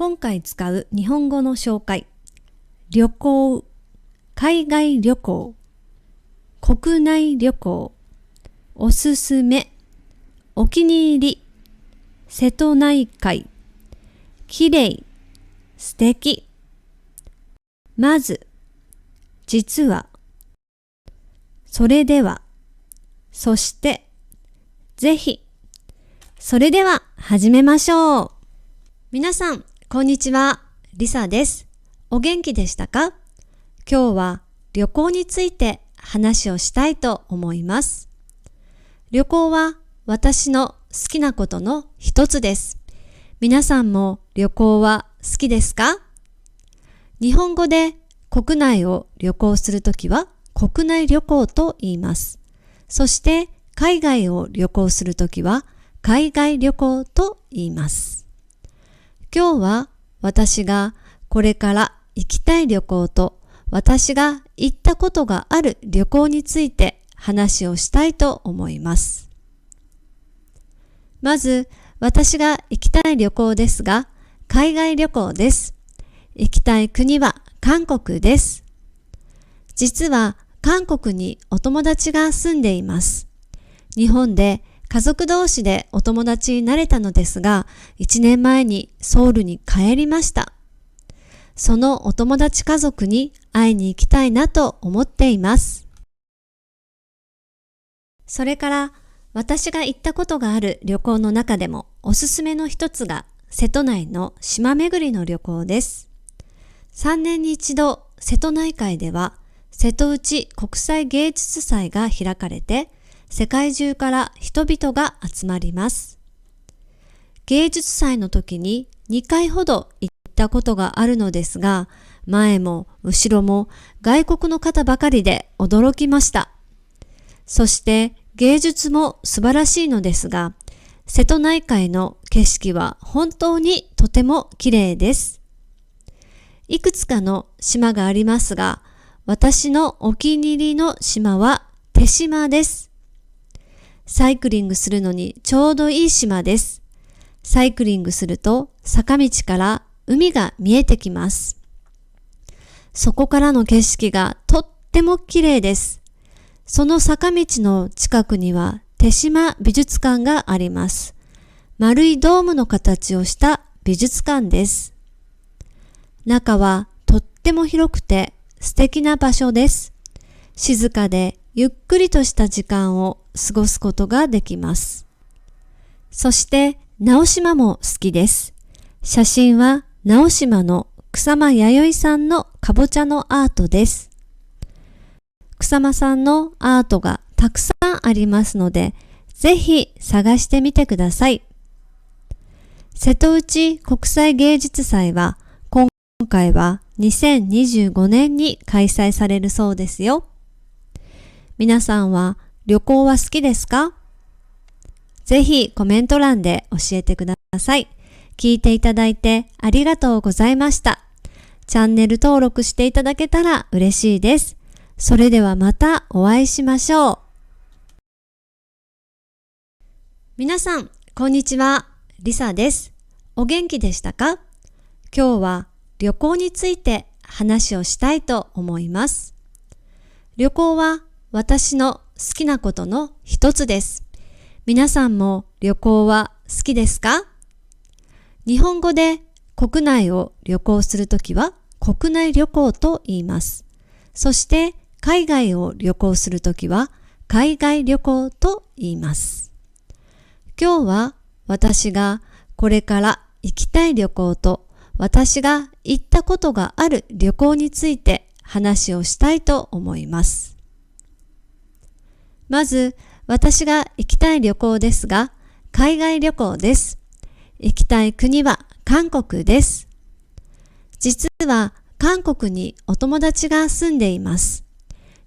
今回使う日本語の紹介。旅行、海外旅行、国内旅行、おすすめ、お気に入り、瀬戸内海、きれい、素敵。まず、実は、それでは、そして、ぜひ。それでは始めましょう。皆さん、こんにちは。リサです。お元気でしたか？今日は旅行について話をしたいと思います。旅行は私の好きなことの一つです。皆さんも旅行は好きですか？日本語で国内を旅行するときは国内旅行と言います。そして海外を旅行するときは海外旅行と言います。今日は私がこれから行きたい旅行と私が行ったことがある旅行について話をしたいと思います。まず私が行きたい旅行ですが、海外旅行です。行きたい国は韓国です。実は韓国にお友達が住んでいます。日本で家族同士でお友達になれたのですが、1年前にソウルに帰りました。そのお友達家族に会いに行きたいなと思っています。それから私が行ったことがある旅行の中でもおすすめの一つが瀬戸内の島巡りの旅行です。3年に一度瀬戸内海では瀬戸内国際芸術祭が開かれて、世界中から人々が集まります。芸術祭の時に2回ほど行ったことがあるのですが、前も後ろも外国の方ばかりで驚きました。そして芸術も素晴らしいのですが、瀬戸内海の景色は本当にとても綺麗です。いくつかの島がありますが、私のお気に入りの島は手島です。サイクリングするのにちょうどいい島です。サイクリングすると坂道から海が見えてきます。そこからの景色がとっても綺麗です。その坂道の近くには手島美術館があります。丸いドームの形をした美術館です。中はとっても広くて素敵な場所です。静かでゆっくりとした時間を過ごすことができます。そして直島も好きです。写真は直島の草間彌生さんのかぼちゃのアートです。草間さんのアートがたくさんありますので、ぜひ探してみてください。瀬戸内国際芸術祭は今回は2025年に開催されるそうですよ。皆さんは旅行は好きですか？ぜひコメント欄で教えてください。聞いていただいてありがとうございました。チャンネル登録していただけたら嬉しいです。それではまたお会いしましょう。皆さん、こんにちは。リサです。お元気でしたか？今日は旅行について話をしたいと思います。旅行は私の好きなことの一つです。皆さんも旅行は好きですか？日本語で国内を旅行するときは国内旅行と言います。そして海外を旅行するときは海外旅行と言います。今日は私がこれから行きたい旅行と私が行ったことがある旅行について話をしたいと思います。まず、私が行きたい旅行ですが、海外旅行です。行きたい国は韓国です。実は韓国にお友達が住んでいます。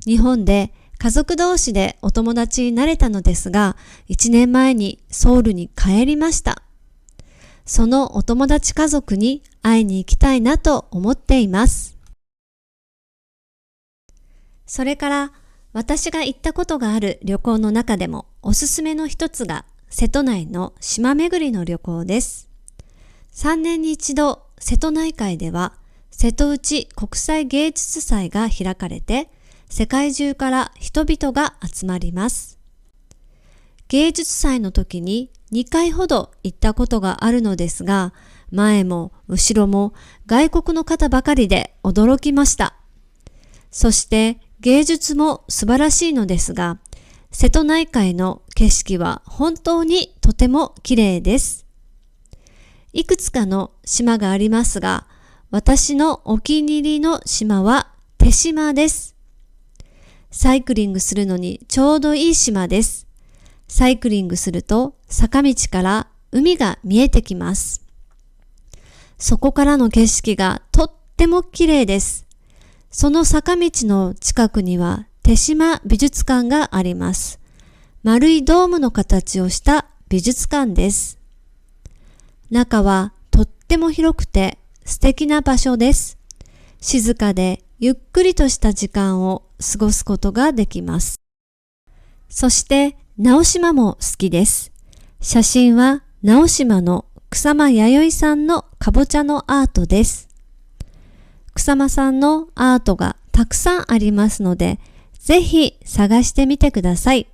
日本で家族同士でお友達になれたのですが、1年前にソウルに帰りました。そのお友達家族に会いに行きたいなと思っています。それから私が行ったことがある旅行の中でもおすすめの一つが瀬戸内の島巡りの旅行です。3年に一度瀬戸内海では瀬戸内国際芸術祭が開かれて、世界中から人々が集まります。芸術祭の時に2回ほど行ったことがあるのですが、前も後ろも外国の方ばかりで驚きました。そして芸術も素晴らしいのですが、瀬戸内海の景色は本当にとても綺麗です。いくつかの島がありますが、私のお気に入りの島は手島です。サイクリングするのにちょうどいい島です。サイクリングすると坂道から海が見えてきます。そこからの景色がとっても綺麗です。その坂道の近くには手島美術館があります。丸いドームの形をした美術館です。中はとっても広くて素敵な場所です。静かでゆっくりとした時間を過ごすことができます。そして直島も好きです。写真は直島の草間彌生さんのかぼちゃのアートです。草間さんのアートがたくさんありますので、ぜひ探してみてください。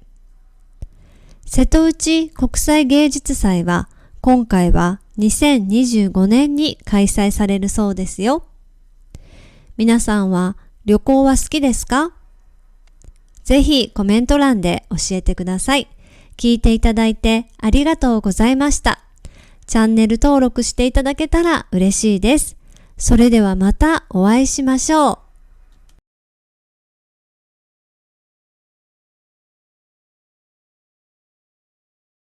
瀬戸内国際芸術祭は今回は2025年に開催されるそうですよ。皆さんは旅行は好きですか？ぜひコメント欄で教えてください。聞いていただいてありがとうございました。チャンネル登録していただけたら嬉しいです。それではまたお会いしましょう。